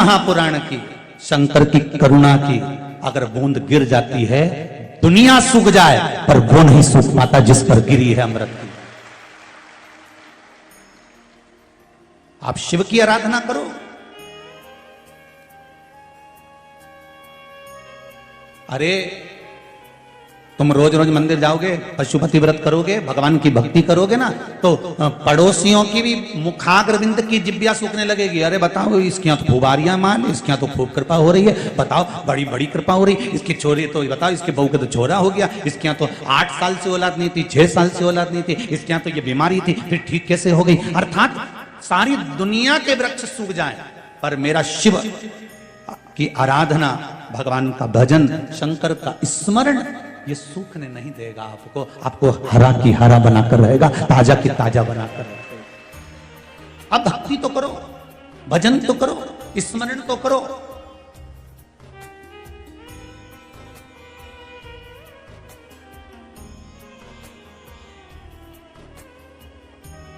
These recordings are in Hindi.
महापुराण की, शंकर की करुणा की अगर बूंद गिर जाती है दुनिया सूख जाए, पर वो नहीं सूख पाता जिस पर गिरी है अमृत की। आप शिव की आराधना करो, अरे तुम रोज रोज मंदिर जाओगे, पशुपति व्रत करोगे, भगवान की भक्ति करोगे ना, तो पड़ोसियों की भी मुखाग्रविंद की जिब्या सूखने लगेगी। अरे बताओ, इसके यहाँ तो खूब आर्या माल, इसके यहाँ तो खूब कृपा हो रही है, बताओ बड़ी बड़ी कृपा हो रही, इसकी चोरी तो बताओ, इसके बहू के तो छोरा हो गया, इसके यहाँ तो 8 साल से औलाद नहीं थी, 6 साल से औलाद नहीं थी, इसके यहाँ तो ये बीमारी थी, फिर ठीक कैसे हो गई। अर्थात सारी दुनिया के वृक्ष सूख जाए, पर मेरा शिव की आराधना, भगवान का भजन, शंकर का स्मरण, ये सूखने नहीं देगा आपको। आपको हरा की हरा बनाकर रहेगा, ताजा की ताजा बनाकर रहेगा। अब भक्ति तो करो, भजन तो करो, स्मरण तो करो।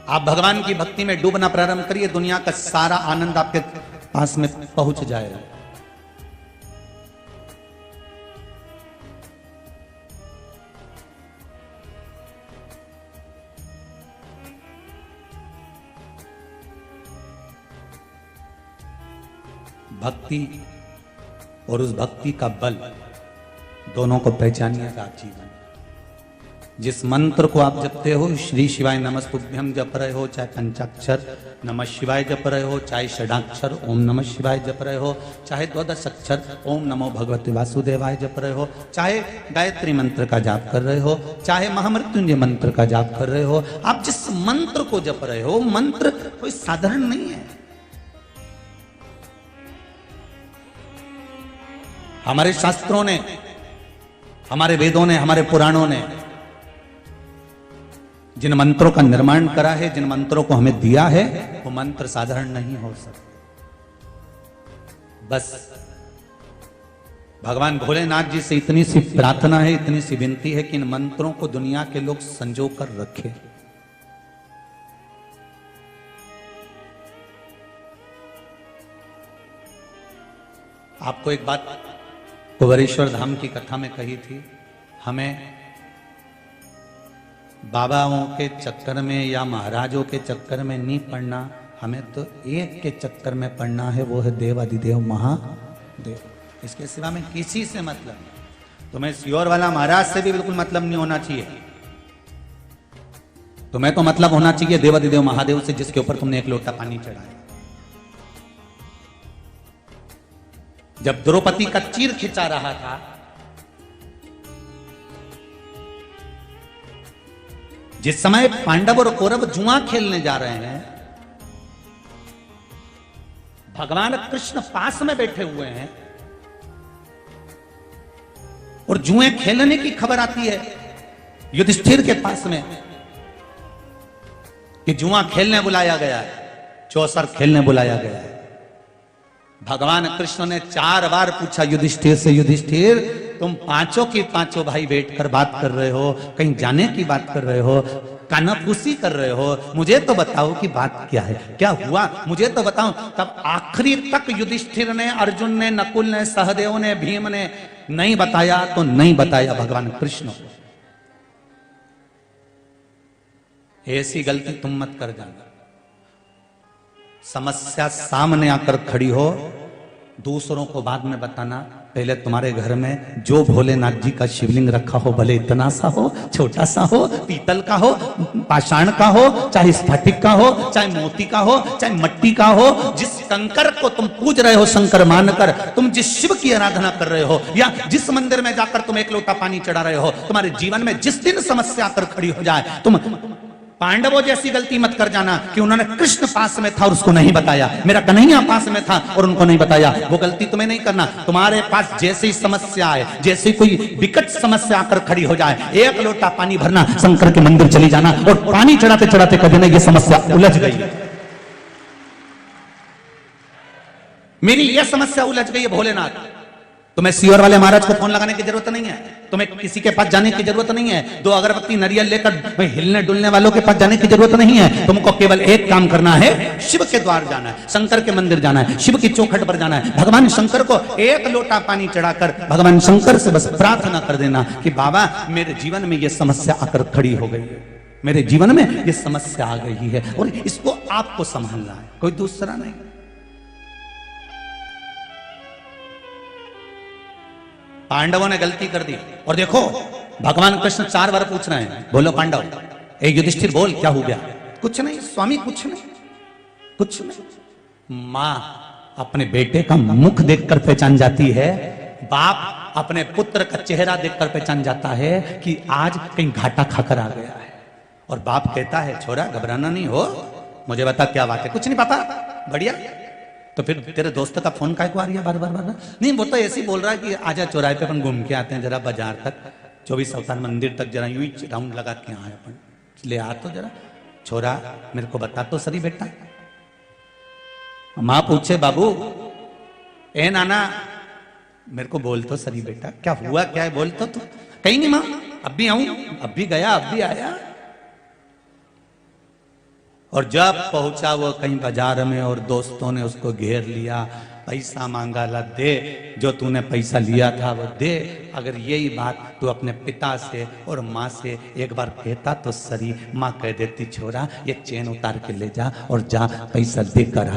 आप भगवान की भक्ति में डूबना प्रारंभ करिए, दुनिया का सारा आनंद आपके पास में पहुंच जाएगा। भक्ति और उस भक्ति का बल दोनों को पहचानिएगा आप जीवन। जिस मंत्र को आप जपते हो, श्री शिवाय नमस्तुभ्यम जप रहे हो, चाहे पंचाक्षर नमः शिवाय जप रहे हो, चाहे षडाक्षर ओम नमः शिवाय जप रहे हो, चाहे द्वादश अक्षर ओम नमो भगवते वासुदेवाय जप रहे हो, चाहे गायत्री मंत्र का जाप कर रहे हो, चाहे महामृत्युंजय मंत्र का जाप कर रहे हो, आप जिस मंत्र को जप रहे हो, मंत्र कोई साधारण नहीं है। हमारे शास्त्रों ने, हमारे वेदों ने, हमारे पुराणों ने जिन मंत्रों का निर्माण करा है, जिन मंत्रों को हमें दिया है, वो मंत्र साधारण नहीं हो सकते। बस भगवान भोलेनाथ जी से इतनी सी प्रार्थना है, इतनी सी विनती है कि इन मंत्रों को दुनिया के लोग संजो कर रखे। आपको एक बात कुंवरेश्वर धाम की कथा में कही थी, हमें बाबाओं के चक्कर में या महाराजों के चक्कर में नहीं पढ़ना, हमें तो एक के चक्कर में पढ़ना है, वो है देवाधिदेव महादेव। इसके सिवा में किसी से मतलब नहीं। तुम्हें सियोर वाला महाराज से भी बिल्कुल मतलब नहीं होना चाहिए। तुम्हें तो मतलब होना चाहिए देवाधिदेव महादेव से, जिसके ऊपर तुमने एक लोटा पानी चढ़ाया। जब द्रौपदी का चीर खिंचा रहा था, जिस समय पांडव और कौरव जुआ खेलने जा रहे हैं, भगवान कृष्ण पास में बैठे हुए हैं और जुए खेलने की खबर आती है युधिष्ठिर के पास में कि जुआ खेलने बुलाया गया है, चौसर खेलने बुलाया गया है। भगवान कृष्ण ने 4 बार पूछा युधिष्ठिर से, युधिष्ठिर तुम पांचों की पांचों भाई बैठकर बात कर रहे हो, कहीं जाने की बात कर रहे हो, कानाफूसी कर रहे हो, मुझे तो बताओ कि बात क्या है, क्या हुआ, मुझे तो बताओ। तब आखिरी तक युधिष्ठिर ने, अर्जुन ने, नकुल ने, सहदेव ने, भीम ने नहीं बताया तो नहीं बताया भगवान कृष्ण को। ऐसी गलती तुम मत कर जाना। समस्या सामने आकर खड़ी हो, दूसरों को बाद में बताना। पहले तुम्हारे घर में जो भोलेनाथ जी का शिवलिंग रखा हो, भले इतना सा हो, छोटा सा हो, पीतल का हो, पाषाण का हो, चाहे स्फटिक का हो, चाहे मोती का हो, चाहे मट्टी का हो, जिस कंकर को तुम पूज रहे हो शंकर मानकर, तुम जिस शिव की आराधना कर रहे हो, या जिस मंदिर में जाकर तुम एक लोटा पानी चढ़ा रहे हो, तुम्हारे जीवन में जिस दिन समस्या आकर खड़ी हो जाए, तुम पांडवों जैसी गलती मत कर जाना कि उन्होंने कृष्ण पास में था और उसको नहीं बताया, मेरा कन्हैया पास में था और उनको नहीं बताया। वो गलती तुम्हें नहीं करना। तुम्हारे पास जैसी समस्या आए, जैसी कोई विकट समस्या आकर खड़ी हो जाए, एक लोटा पानी भरना, शंकर के मंदिर चली जाना और पानी चढ़ाते चढ़ाते कह देना ये समस्या उलझ गई, मेरी यह समस्या उलझ गई है भोलेनाथ। तुम्हें सियोर वाले महाराज को फोन लगाने की जरूरत नहीं है, तुम्हें किसी के पास जाने की जरूरत नहीं है, 2 अगरबत्ती नारियल लेकर हिलने डुलने वालों के पास जाने की जरूरत नहीं है। तुमको केवल एक काम करना है, शिव के द्वार जाना है, शंकर के मंदिर जाना है, शिव की चौखट पर जाना है, भगवान शंकर को 1 लोटा पानी चढ़ाकर भगवान शंकर से बस प्रार्थना कर देना कि बाबा मेरे जीवन में ये समस्या आकर खड़ी हो गई है, मेरे जीवन में ये समस्या आ गई है और इसको आपको संभालना है, कोई दूसरा नहीं। पांडवों ने गलती कर दी और देखो भगवान कृष्ण 4 बार पूछ रहे हैं, बोलो पांडव, ए युधिष्ठिर बोल क्या हो गया? कुछ नहीं स्वामी, कुछ नहीं, कुछ नहीं। मां अपने बेटे का मुख देखकर पहचान जाती है, बाप अपने पुत्र का चेहरा देखकर पहचान जाता है कि आज कहीं घाटा खाकर आ गया है। और बाप कहता है छोरा घबराना नहीं हो, मुझे बता क्या बात है? कुछ नहीं पता, बढ़िया। तो फिर तेरे दोस्त का फोन काय को आ रही है बार बार? नहीं, वो तो ऐसे ही बोल रहा है कि आजा चौराहे पे अपन घूम के आते हैं जरा बाजार तक, 24 अवतार मंदिर तक जरा यूं ही राउंड लगा के आए अपन, ले आ तो जरा। छोरा मेरे को बता तो सही बेटा। माँ पूछे बाबू, ए नाना मेरे को बोल तो सही बेटा, क्या हुआ क्या है बोल तो। कहीं नहीं माँ, अब भी आऊं, अब भी गया, अब भी आया। और जब पहुंचा वो कहीं बाजार में और दोस्तों ने उसको घेर लिया, पैसा मांगा, ला दे जो तूने पैसा लिया था वो दे। अगर यही बात तू अपने पिता से और माँ से एक बार कहता तो सही। माँ कह देती छोरा ये चेन उतार के ले जा और जा पैसा देकर आ।